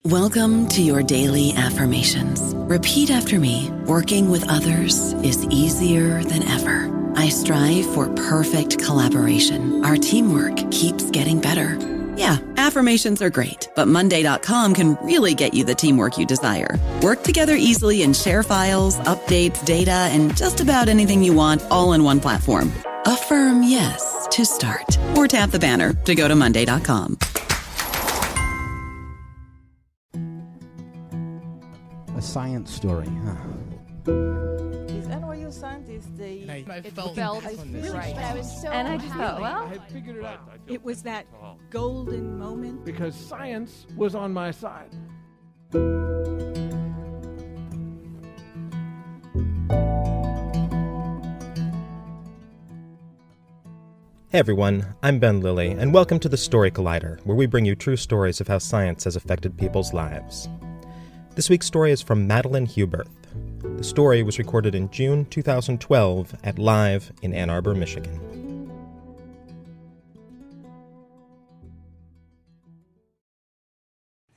Welcome to your daily affirmations. Repeat after me. Working with others is easier than ever. I strive for perfect collaboration. Our teamwork keeps getting better. Yeah, affirmations are great, but Monday.com can really get you the teamwork you desire. Work together easily and share files, updates, data, and just about anything you want all in one platform. Affirm yes to start, or tap the banner to go to Monday.com. A science story, huh? These NYU scientists, they felt right. I was so And I just thought, well, I had figured it out. It was that golden moment. Because science was on my side. Hey everyone, I'm Ben Lilly, and welcome to the Story Collider, where we bring you true stories of how science has affected people's lives. This week's story is from Madeline Huberth. The story was recorded in June 2012 at Live in Ann Arbor, Michigan.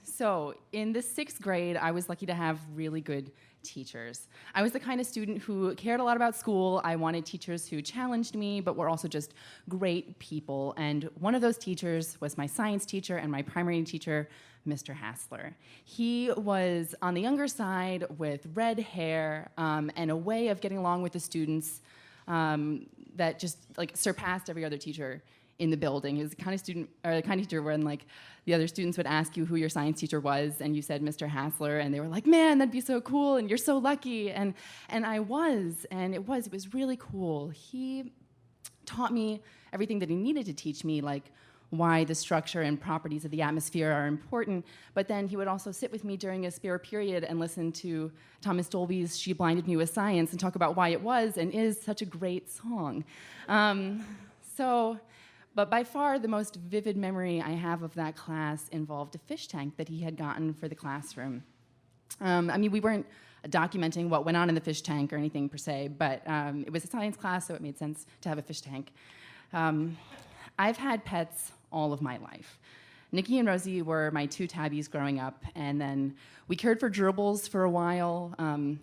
So in the 6th grade, I was lucky to have really good teachers. I was the kind of student who cared a lot about school. I wanted teachers who challenged me, but were also just great people. And one of those teachers was my science teacher and my primary teacher, Mr. Hassler. He was on the younger side with red hair and a way of getting along with the students that just surpassed every other teacher in the building. He was the kind of student, or the kind of teacher when the other students would ask you who your science teacher was, and you said Mr. Hassler, and they were like, "Man, that'd be so cool, and you're so lucky." And I was, and it was really cool. He taught me everything that he needed to teach me, like why the structure and properties of the atmosphere are important, but then he would also sit with me during a spare period and listen to Thomas Dolby's She Blinded Me with Science and talk about why it was and is such a great song. But by far the most vivid memory I have of that class involved a fish tank that he had gotten for the classroom. We weren't documenting what went on in the fish tank or anything per se, but it was a science class, so it made sense to have a fish tank. I've had pets all of my life. Nikki and Rosie were my 2 tabbies growing up, and then we cared for gerbils for a while,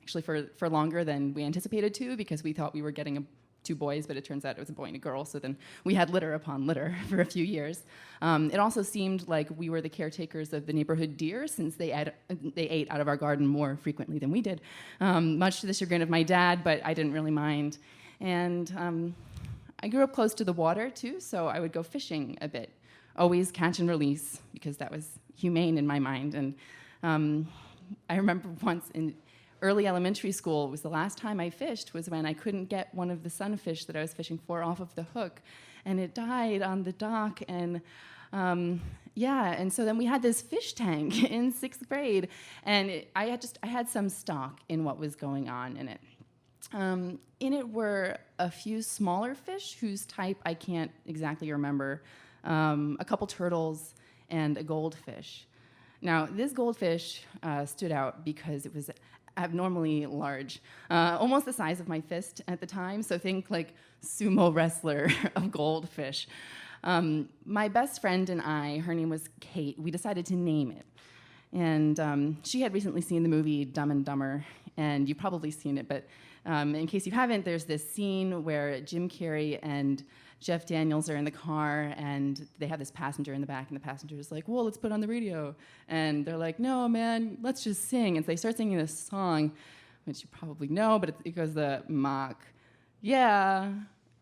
actually for longer than we anticipated to, because we thought we were getting 2 boys, but it turns out it was a boy and a girl, so then we had litter upon litter for a few years. It also seemed like we were the caretakers of the neighborhood deer, since they ate out of our garden more frequently than we did, much to the chagrin of my dad, but I didn't really mind. And I grew up close to the water, too, so I would go fishing a bit, always catch and release, because that was humane in my mind. And I remember once in early elementary school, was the last time I fished, was when I couldn't get one of the sunfish that I was fishing for off of the hook, and it died on the dock. And and so then we had this fish tank in 6th grade, and I had some stock in what was going on in it. In it were a few smaller fish whose type I can't exactly remember, a couple turtles, and a goldfish. Now, this goldfish stood out because it was abnormally large, almost the size of my fist at the time, so think like sumo wrestler of goldfish. My best friend and I, her name was Kate, we decided to name it. And she had recently seen the movie Dumb and Dumber, and you've probably seen it, but in case you haven't, there's this scene where Jim Carrey and Jeff Daniels are in the car, and they have this passenger in the back, and the passenger is like, "Well, let's put on the radio." And they're like, "No, man, let's just sing." And so they start singing this song, which you probably know, but it goes the mock, yeah,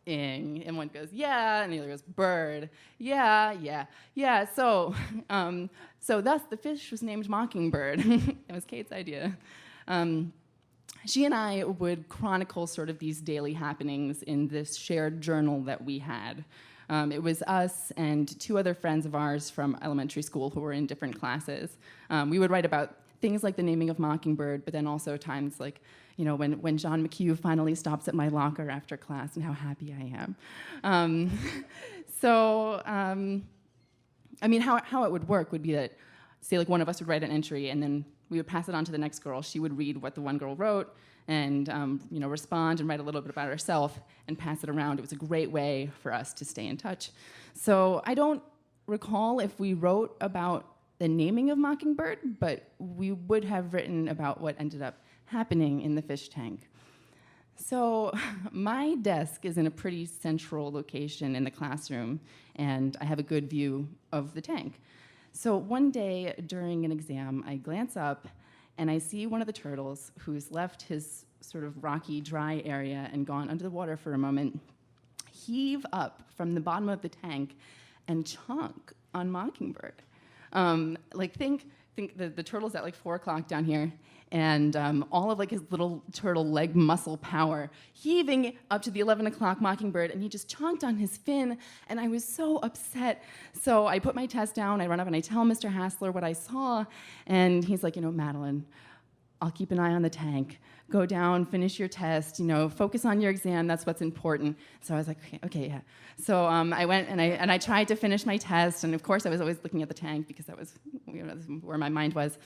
ing. And one goes, yeah, and the other goes, bird, yeah, yeah, yeah. So thus the fish was named Mockingbird. It was Kate's idea. She and I would chronicle sort of these daily happenings in this shared journal that we had. It was us and 2 other friends of ours from elementary school who were in different classes. We would write about things like the naming of Mockingbird, but then also times like, when John McHugh finally stops at my locker after class and how happy I am. How it would work would be that, say, like one of us would write an entry, and then we would pass it on to the next girl. She would read what the one girl wrote and respond and write a little bit about herself and pass it around. It was a great way for us to stay in touch. So I don't recall if we wrote about the naming of Mockingbird, but we would have written about what ended up happening in the fish tank. So my desk is in a pretty central location in the classroom, and I have a good view of the tank. So one day during an exam, I glance up and I see one of the turtles who's left his sort of rocky, dry area and gone under the water for a moment, heave up from the bottom of the tank and chonk on Mockingbird. Think the turtle's at like 4 o'clock down here, and all of like his little turtle leg muscle power heaving up to the 11 o'clock Mockingbird, and he just chonked on his fin, and I was so upset. So I put my test down, I run up and I tell Mr. Hassler what I saw, and he's like, Madeline, I'll keep an eye on the tank. Go down, finish your test, focus on your exam, that's what's important. So I was like, okay, yeah. So I went and I tried to finish my test, and of course I was always looking at the tank because that was where my mind was.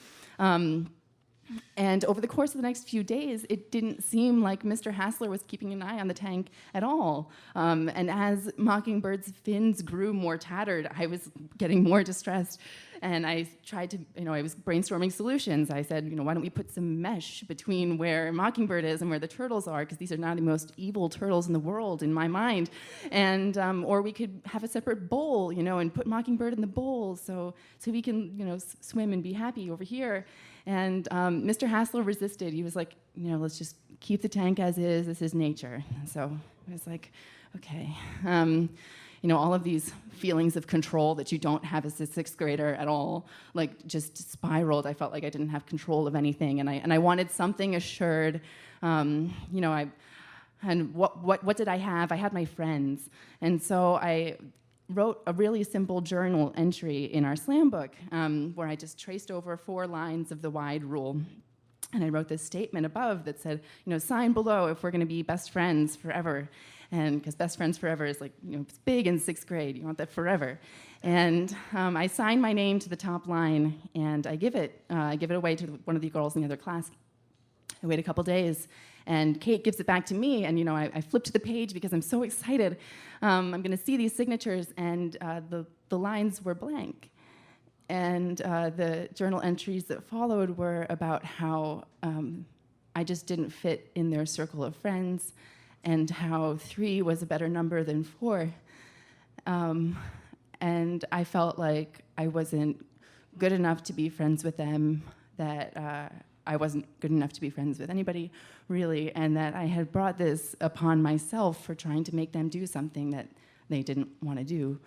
And over the course of the next few days, it didn't seem like Mr. Hassler was keeping an eye on the tank at all. And as Mockingbird's fins grew more tattered, I was getting more distressed. And I tried to, I was brainstorming solutions. I said, why don't we put some mesh between where Mockingbird is and where the turtles are, because these are now the most evil turtles in the world, in my mind. And, or we could have a separate bowl, and put Mockingbird in the bowl so we can, swim and be happy over here. And Mr. Hassler resisted. He was like, let's just keep the tank as is. This is nature. And so I was like, okay. All of these feelings of control that you don't have as a 6th grader at all, like just spiraled. I felt like I didn't have control of anything, and I wanted something assured. And what did I have? I had my friends, and so I wrote a really simple journal entry in our slam book where I just traced over 4 lines of the wide rule. And I wrote this statement above that said, sign below if we're going to be best friends forever. And because best friends forever is like, it's big in 6th grade. You want that forever. And I signed my name to the top line, and I give it away to one of the girls in the other class. I wait a couple days, and Kate gives it back to me, and I flip to the page because I'm so excited. I'm going to see these signatures, and the lines were blank. And the journal entries that followed were about how I just didn't fit in their circle of friends, and how 3 was a better number than 4. And I felt like I wasn't good enough to be friends with them, that I wasn't good enough to be friends with anybody, really, and that I had brought this upon myself for trying to make them do something that they didn't want to do.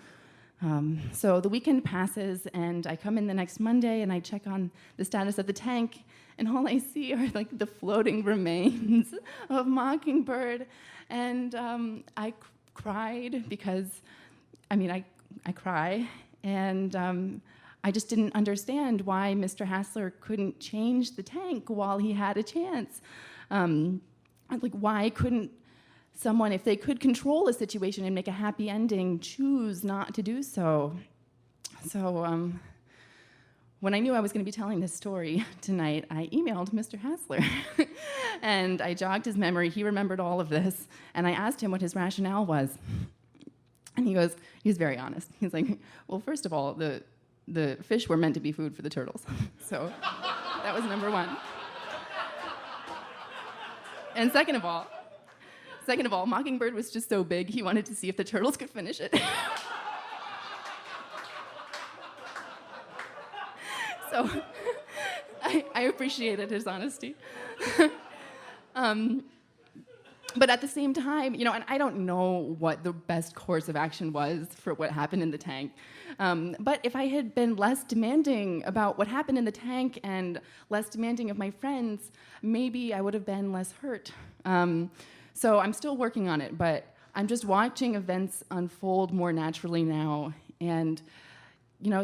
So the weekend passes, and I come in the next Monday, and I check on the status of the tank, and all I see are like the floating remains of Mockingbird. And I cried because, I cry, and I just didn't understand why Mr. Hassler couldn't change the tank while he had a chance. Why couldn't someone, if they could control a situation and make a happy ending, choose not to do so? So when I knew I was going to be telling this story tonight, I emailed Mr. Hassler. And I jogged his memory. He remembered all of this. And I asked him what his rationale was. And he was very honest. He's like, well, first of all, the fish were meant to be food for the turtles. So that was number 1. And second of all, Mockingbird was just so big, he wanted to see if the turtles could finish it. So I appreciated his honesty. But at the same time, and I don't know what the best course of action was for what happened in the tank. But if I had been less demanding about what happened in the tank and less demanding of my friends, maybe I would have been less hurt. So I'm still working on it, but I'm just watching events unfold more naturally now. And,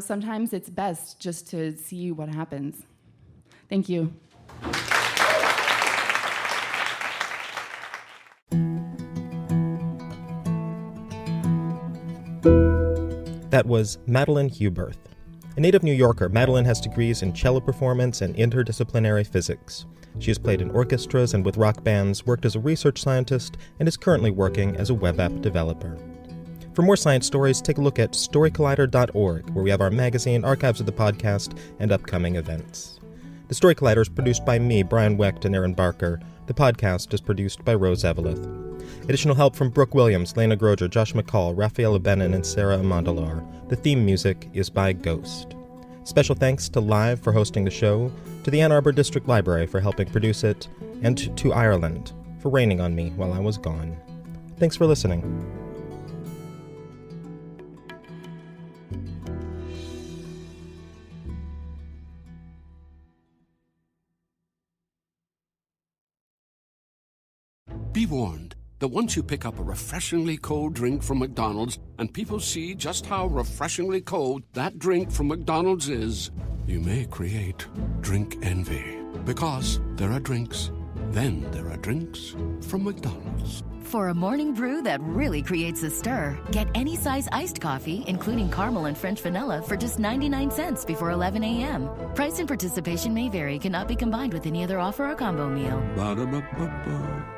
sometimes it's best just to see what happens. Thank you. That was Madeline Huberth. A native New Yorker, Madeline has degrees in cello performance and interdisciplinary physics. She has played in orchestras and with rock bands, worked as a research scientist, and is currently working as a web app developer. For more science stories, take a look at storycollider.org, where we have our magazine, archives of the podcast, and upcoming events. The Story Collider is produced by me, Brian Wecht, and Aaron Barker. The podcast is produced by Rose Eveleth. Additional help from Brooke Williams, Lena Groger, Josh McCall, Raphael Benin, and Sarah Amandalar. The theme music is by Ghost. Special thanks to Live for hosting the show, to the Ann Arbor District Library for helping produce it, and to Ireland for raining on me while I was gone. Thanks for listening. Be warned that once you pick up a refreshingly cold drink from McDonald's and people see just how refreshingly cold that drink from McDonald's is, you may create drink envy. Because there are drinks, then there are drinks from McDonald's. For a morning brew that really creates a stir, get any size iced coffee, including caramel and French vanilla, for just 99 cents before 11 a.m. Price and participation may vary, cannot be combined with any other offer or combo meal. Ba-da-ba-ba-ba.